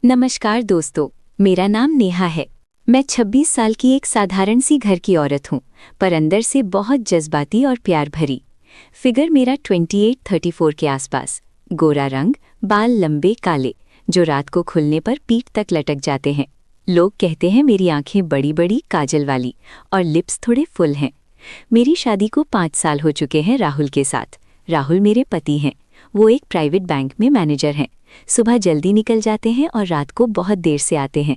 नमस्कार दोस्तों, मेरा नाम नेहा है। मैं 26 साल की एक साधारण सी घर की औरत हूँ, पर अंदर से बहुत जज्बाती और प्यार भरी। फिगर मेरा 28-34 के आसपास, गोरा रंग, बाल लंबे काले जो रात को खुलने पर पीठ तक लटक जाते हैं। लोग कहते हैं मेरी आंखें बड़ी बड़ी काजल वाली और लिप्स थोड़े फुल हैं। मेरी शादी को 5 साल हो चुके हैं राहुल के साथ। राहुल मेरे पति हैं। वो एक प्राइवेट बैंक में मैनेजर हैं। सुबह जल्दी निकल जाते हैं और रात को बहुत देर से आते हैं।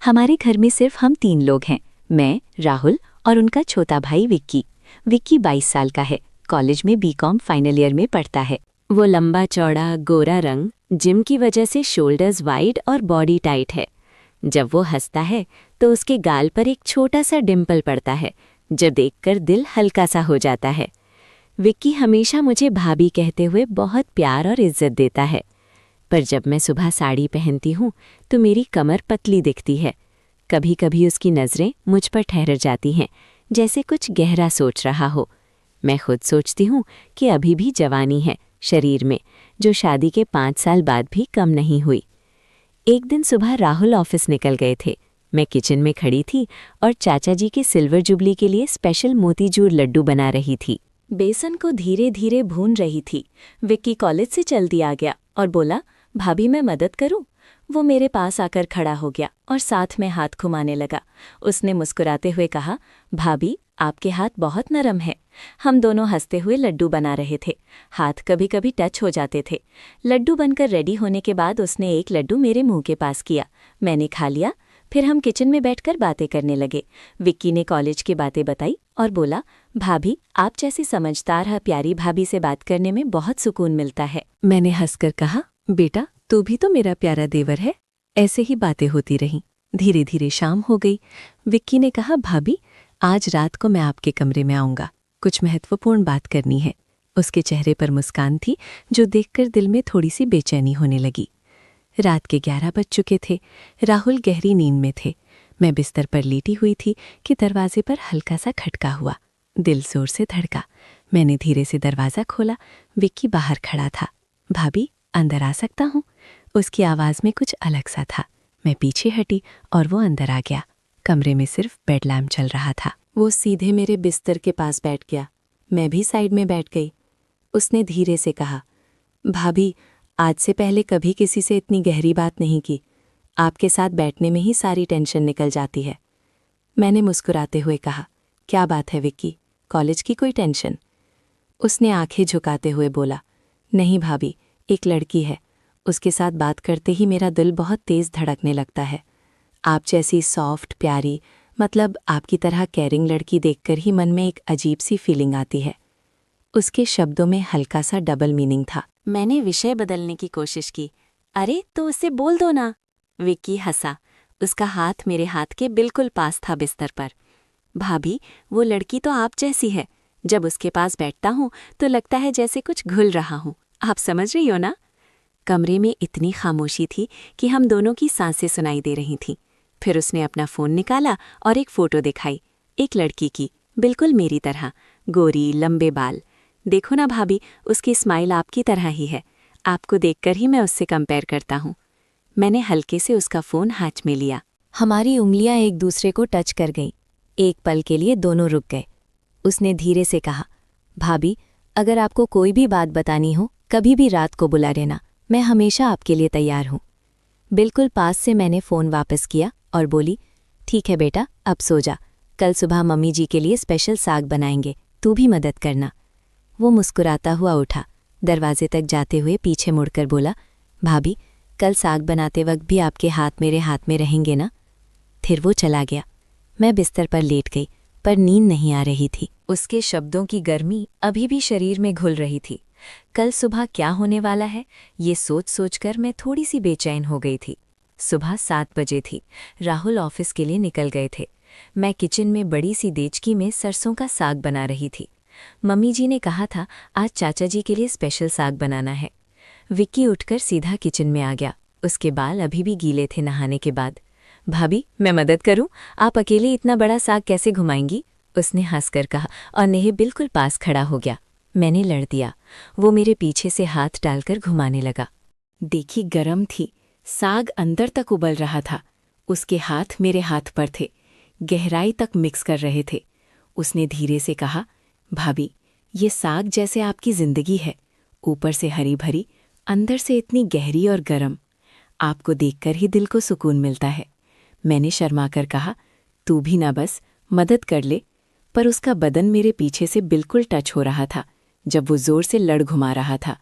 हमारे घर में सिर्फ हम 3 लोग हैं, मैं, राहुल और उनका छोटा भाई विक्की। विक्की 22 साल का है, कॉलेज में बीकॉम फाइनल ईयर में पढ़ता है। वो लंबा चौड़ा गोरा रंग, जिम की वजह से शोल्डर्स वाइड और बॉडी टाइट है। जब वो हंसता है तो उसके गाल पर एक छोटा सा डिम्पल पड़ता है जो देखकर दिल हल्का सा हो जाता है। विक्की हमेशा मुझे भाभी कहते हुए बहुत प्यार और इज्जत देता है, पर जब मैं सुबह साड़ी पहनती हूँ तो मेरी कमर पतली दिखती है। कभी कभी उसकी नज़रें मुझ पर ठहर जाती हैं, जैसे कुछ गहरा सोच रहा हो। मैं खुद सोचती हूँ कि अभी भी जवानी है शरीर में, जो शादी के 5 साल बाद भी कम नहीं हुई। एक दिन सुबह राहुल ऑफिस निकल गए थे। मैं किचन में खड़ी थी और चाचा जी के सिल्वर जुबली के लिए स्पेशल मोतीचूर लड्डू बना रही थी। बेसन को धीरे धीरे भून रही थी। विक्की कॉलेज से जल्दी आ गया और बोला, भाभी मैं मदद करूं? वो मेरे पास आकर खड़ा हो गया और साथ में हाथ घुमाने लगा। उसने मुस्कुराते हुए कहा, भाभी आपके हाथ बहुत नरम है। हम दोनों हंसते हुए लड्डू बना रहे थे। हाथ कभी कभी टच हो जाते थे। लड्डू बनकर रेडी होने के बाद उसने एक लड्डू मेरे मुंह के पास किया। मैंने खा लिया। फिर हम किचन में बैठकर बातें करने लगे। विक्की ने कॉलेज की बातें बताई और बोला, भाभी आप जैसी समझदार और प्यारी भाभी से बात करने में बहुत सुकून मिलता है। मैंने हंसकर कहा, बेटा तू भी तो मेरा प्यारा देवर है। ऐसे ही बातें होती रहीं। धीरे धीरे शाम हो गई। विक्की ने कहा, भाभी आज रात को मैं आपके कमरे में आऊँगा, कुछ महत्वपूर्ण बात करनी है। उसके चेहरे पर मुस्कान थी जो देखकर दिल में थोड़ी सी बेचैनी होने लगी। रात के 11 बज चुके थे। राहुल गहरी नींद में थे। मैं बिस्तर पर लेटी हुई थी कि दरवाजे पर हल्का सा खटका हुआ। दिल जोर से धड़का। मैंने धीरे से दरवाज़ा खोला। विक्की बाहर खड़ा था। भाभी अंदर आ सकता हूँ? उसकी आवाज़ में कुछ अलग सा था। मैं पीछे हटी और वो अंदर आ गया। कमरे में सिर्फ बेड लैम्प चल रहा था। वो सीधे मेरे बिस्तर के पास बैठ गया। मैं भी साइड में बैठ गई। उसने धीरे से कहा, भाभी आज से पहले कभी किसी से इतनी गहरी बात नहीं की। आपके साथ बैठने में ही सारी टेंशन निकल जाती है। मैंने मुस्कुराते हुए कहा, क्या बात है विक्की, कॉलेज की कोई टेंशन? उसने आंखें झुकाते हुए बोला, नहीं भाभी, एक लड़की है, उसके साथ बात करते ही मेरा दिल बहुत तेज़ धड़कने लगता है। आप जैसी सॉफ्ट प्यारी, मतलब आपकी तरह केयरिंग लड़की देखकर ही मन में एक अजीब सी फीलिंग आती है। उसके शब्दों में हल्का सा डबल मीनिंग था। मैंने विषय बदलने की कोशिश की। अरे तो उससे बोल दो ना। विक्की हंसा। उसका हाथ मेरे हाथ के बिल्कुल पास था बिस्तर पर। भाभी वो लड़की तो आप जैसी है। जब उसके पास बैठता हूँ तो लगता है जैसे कुछ घुल रहा हूँ। आप समझ रही हो ना? कमरे में इतनी खामोशी थी कि हम दोनों की सांसें सुनाई दे रही थीं। फिर उसने अपना फ़ोन निकाला और एक फ़ोटो दिखाई, एक लड़की की, बिल्कुल मेरी तरह, गोरी लंबे बाल। देखो ना भाभी, उसकी स्माइल आपकी तरह ही है। आपको देखकर ही मैं उससे कंपेयर करता हूँ। मैंने हल्के से उसका फ़ोन हाथ में लिया। हमारी उंगलियां एक दूसरे को टच कर गईं। एक पल के लिए दोनों रुक गए। उसने धीरे से कहा, भाभी अगर आपको कोई भी बात बतानी हो कभी भी रात को बुला लेना, मैं हमेशा आपके लिए तैयार हूँ। बिल्कुल पास से मैंने फ़ोन वापस किया और बोली, ठीक है बेटा, अब सो जा। कल सुबह मम्मी जी के लिए स्पेशल साग बनाएंगे, तू भी मदद करना। वो मुस्कुराता हुआ उठा। दरवाजे तक जाते हुए पीछे मुड़कर बोला, भाभी कल साग बनाते वक्त भी आपके हाथ मेरे हाथ में रहेंगे ना? फिर वो चला गया। मैं बिस्तर पर लेट गई, पर नींद नहीं आ रही थी। उसके शब्दों की गर्मी अभी भी शरीर में घुल रही थी। कल सुबह क्या होने वाला है, ये सोच सोचकर मैं थोड़ी सी बेचैन हो गई थी। सुबह 7 बजे थी। राहुल ऑफिस के लिए निकल गए थे। मैं किचन में बड़ी सी देचकी में सरसों का साग बना रही थी। मम्मी जी ने कहा था आज चाचा जी के लिए स्पेशल साग बनाना है। विक्की उठकर सीधा किचन में आ गया। उसके बाल अभी भी गीले थे नहाने के बाद। भाभी मैं मदद करूं? आप अकेले इतना बड़ा साग कैसे घुमाएंगी? उसने हंसकर कहा और नेह बिल्कुल पास खड़ा हो गया। मैंने लड़ दिया। वो मेरे पीछे से हाथ डालकर घुमाने लगा। देखी गरम थी, साग अंदर तक उबल रहा था। उसके हाथ मेरे हाथ पर थे, गहराई तक मिक्स कर रहे थे। उसने धीरे से कहा, भाभी, ये साग जैसे आपकी जिंदगी है, ऊपर से हरी भरी, अंदर से इतनी गहरी और गरम। आपको देखकर ही दिल को सुकून मिलता है। मैंने शर्माकर कहा, तू भी ना बस मदद कर ले। पर उसका बदन मेरे पीछे से बिल्कुल टच हो रहा था जब वो जोर से लड़ घुमा रहा था।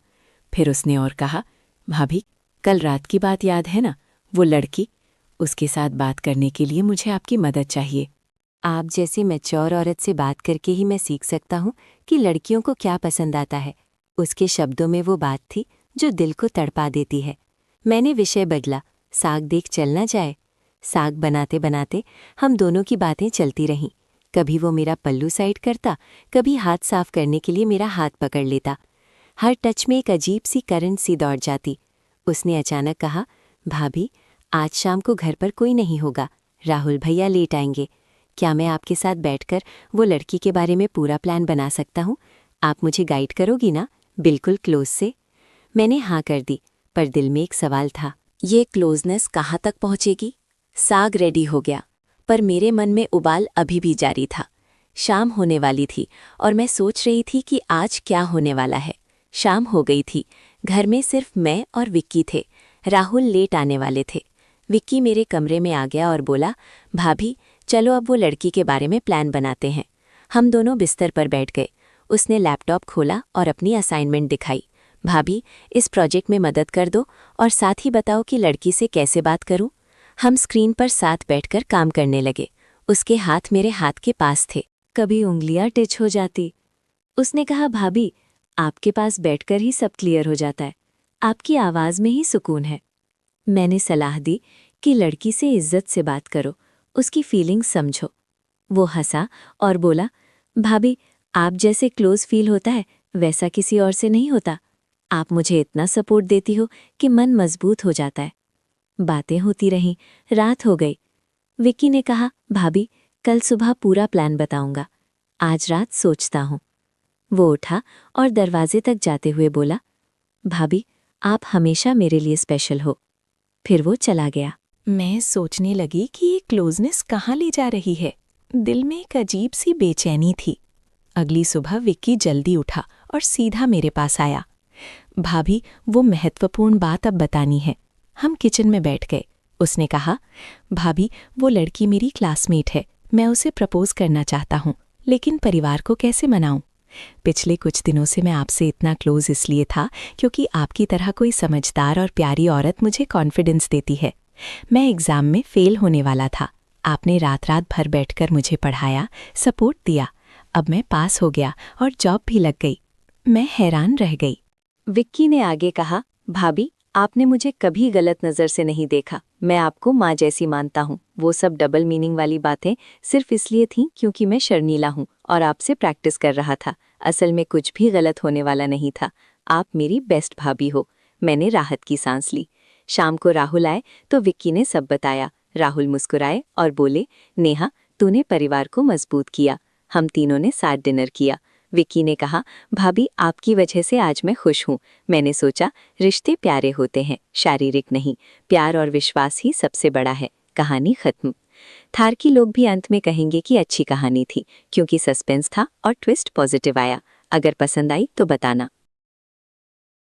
फिर उसने और कहा, भाभी, कल रात की बात याद है ना, वो लड़की? उसके साथ बात करने के लिए मुझे आपकी मदद चाहिए। आप जैसी मैच्योर औरत से बात करके ही मैं सीख सकता हूँ कि लड़कियों को क्या पसंद आता है। उसके शब्दों में वो बात थी जो दिल को तड़पा देती है। मैंने विषय बदला, साग देख चलना जाए। साग बनाते बनाते हम दोनों की बातें चलती रहीं। कभी वो मेरा पल्लू साइड करता, कभी हाथ साफ करने के लिए मेरा हाथ पकड़ लेता। हर टच में एक अजीब सी करंट सी दौड़ जाती। उसने अचानक कहा, भाभी, आज शाम को घर पर कोई नहीं होगा, राहुल भैया लेट आएंगे। क्या मैं आपके साथ बैठकर वो लड़की के बारे में पूरा प्लान बना सकता हूँ? आप मुझे गाइड करोगी ना, बिल्कुल क्लोज से? मैंने हाँ कर दी, पर दिल में एक सवाल था, ये क्लोजनेस कहाँ तक पहुँचेगी? साग रेडी हो गया, पर मेरे मन में उबाल अभी भी जारी था। शाम होने वाली थी और मैं सोच रही थी कि आज क्या होने वाला है। शाम हो गई थी। घर में सिर्फ मैं और विक्की थे। राहुल लेट आने वाले थे। विक्की मेरे कमरे में आ गया और बोला, भाभी, चलो अब वो लड़की के बारे में प्लान बनाते हैं। हम दोनों बिस्तर पर बैठ गए। उसने लैपटॉप खोला और अपनी असाइनमेंट दिखाई। भाभी, इस प्रोजेक्ट में मदद कर दो और साथ ही बताओ कि लड़की से कैसे बात करूं। हम स्क्रीन पर साथ बैठकर काम करने लगे। उसके हाथ मेरे हाथ के पास थे। कभी उंगलियां टच हो जाती। उसने कहा, भाभी, आपके पास बैठकर ही सब क्लियर हो जाता है। आपकी आवाज़ में ही सुकून है। मैंने सलाह दी कि लड़की से इज्जत से बात करो, उसकी फीलिंग्स समझो। वो हंसा और बोला, भाभी, आप जैसे क्लोज फील होता है वैसा किसी और से नहीं होता। आप मुझे इतना सपोर्ट देती हो कि मन मजबूत हो जाता है। बातें होती रहीं, रात हो गई। विक्की ने कहा, भाभी, कल सुबह पूरा प्लान बताऊंगा, आज रात सोचता हूँ। वो उठा और दरवाजे तक जाते हुए बोला, भाभी, आप हमेशा मेरे लिए स्पेशल हो। फिर वो चला गया। मैं सोचने लगी कि ये क्लोजनेस कहाँ ले जा रही है। दिल में एक अजीब सी बेचैनी थी। अगली सुबह विक्की जल्दी उठा और सीधा मेरे पास आया। भाभी, वो महत्वपूर्ण बात अब बतानी है। हम किचन में बैठ गए। उसने कहा, भाभी, वो लड़की मेरी क्लासमेट है। मैं उसे प्रपोज करना चाहता हूँ, लेकिन परिवार को कैसे मनाऊं? पिछले कुछ दिनों से मैं आपसे इतना क्लोज इसलिए था क्योंकि आपकी तरह कोई समझदार और प्यारी औरत मुझे कॉन्फिडेंस देती है। मैं एग्जाम में फेल होने वाला था। आपने रात रात भर बैठकर मुझे पढ़ाया, सपोर्ट दिया। अब मैं पास हो गया और जॉब भी लग गई। मैं हैरान रह गई। विक्की ने आगे कहा, भाभी, आपने मुझे कभी गलत नज़र से नहीं देखा। मैं आपको माँ जैसी मानता हूँ। वो सब डबल मीनिंग वाली बातें सिर्फ इसलिए थीं क्योंकि मैं शर्मीला हूँ और आपसे प्रैक्टिस कर रहा था। असल में कुछ भी गलत होने वाला नहीं था। आप मेरी बेस्ट भाभी हो। मैंने राहत की सांस ली। शाम को राहुल आए तो विक्की ने सब बताया। राहुल मुस्कुराए और बोले, नेहा, तूने परिवार को मजबूत किया। हम तीनों ने साथ डिनर किया। विक्की ने कहा, भाभी, आपकी वजह से आज मैं खुश हूँ। मैंने सोचा, रिश्ते प्यारे होते हैं, शारीरिक नहीं। प्यार और विश्वास ही सबसे बड़ा है। कहानी खत्म। थारकी लोग भी अंत में कहेंगे कि अच्छी कहानी थी, क्योंकि सस्पेंस था और ट्विस्ट पॉजिटिव आया। अगर पसंद आई तो बताना।